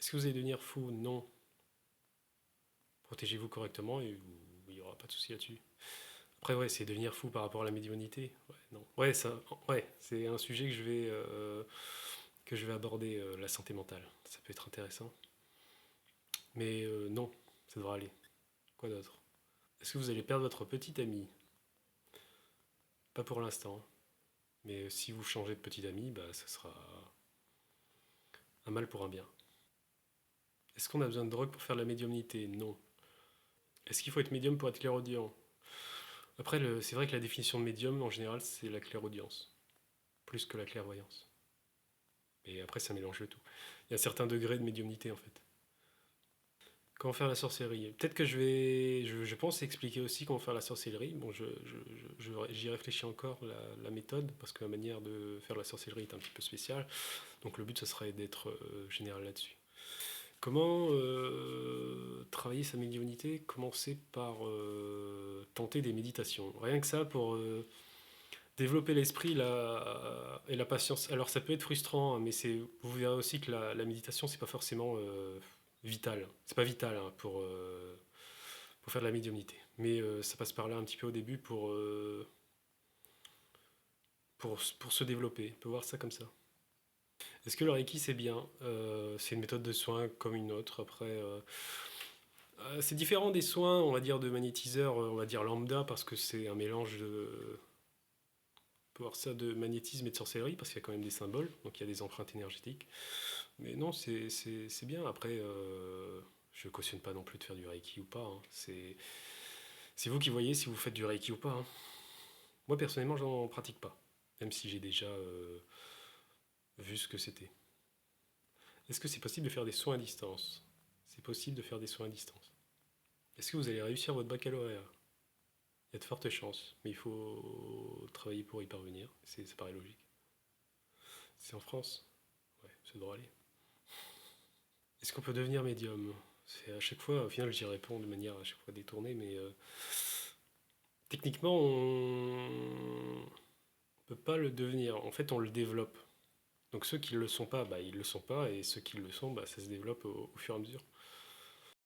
Est-ce que vous allez devenir fou? Non. Protégez-vous correctement et il n'y aura pas de souci là-dessus. Après, ouais, c'est devenir fou par rapport à la médiumnité. Ouais, non. Ouais, ouais, c'est un sujet que je vais aborder, la santé mentale. Ça peut être intéressant. Mais non, ça devra aller. Quoi d'autre? Est-ce que vous allez perdre votre petit ami? Pas pour l'instant. Mais si vous changez de petit ami, bah, ça sera un mal pour un bien. Est-ce qu'on a besoin de drogue pour faire de la médiumnité? Non. Est-ce qu'il faut être médium pour être clairaudient? Après, c'est vrai que la définition de médium, en général, c'est la clairaudience, plus que la clairvoyance. Et après, ça mélange le tout. Il y a un certain degré de médiumnité, en fait. Comment faire la sorcellerie? Peut-être que je pense expliquer aussi comment faire la sorcellerie. Bon, j'y réfléchis encore, la méthode, parce que la manière de faire la sorcellerie est un petit peu spéciale. Donc le but, ce serait d'être général là-dessus. Comment travailler sa médiumnité? Commencer par tenter des méditations. Rien que ça pour développer l'esprit et la patience. Alors ça peut être frustrant, hein, mais vous verrez aussi que la méditation, c'est pas forcément vital. C'est pas vital, hein, pour faire de la médiumnité. Mais ça passe par là un petit peu au début pour se développer. On peut voir ça comme ça. Est-ce que le Reiki c'est bien? C'est une méthode de soin comme une autre. Après, c'est différent des soins, on va dire, de magnétiseur, on va dire lambda, parce que c'est un mélange on peut voir ça de magnétisme et de sorcellerie, parce qu'il y a quand même des symboles, donc il y a des empreintes énergétiques. Mais non, c'est bien. Après, je cautionne pas non plus de faire du Reiki ou pas, hein. C'est vous qui voyez si vous faites du Reiki ou pas, hein. Moi, personnellement, j'en pratique pas, même si j'ai déjà vu ce que c'était. Est-ce que c'est possible de faire des soins à distance? C'est possible de faire des soins à distance. Est-ce que vous allez réussir votre baccalauréat? Il y a de fortes chances, mais il faut travailler pour y parvenir. Ça paraît logique. C'est en France? Ouais, ça devrait aller. Est-ce qu'on peut devenir médium? C'est à chaque fois, au final, j'y réponds de manière à chaque fois détournée, mais techniquement, on ne peut pas le devenir. En fait, on le développe. Donc ceux qui ne le sont pas, bah, ils ne le sont pas, et ceux qui le sont, bah, ça se développe au fur et à mesure.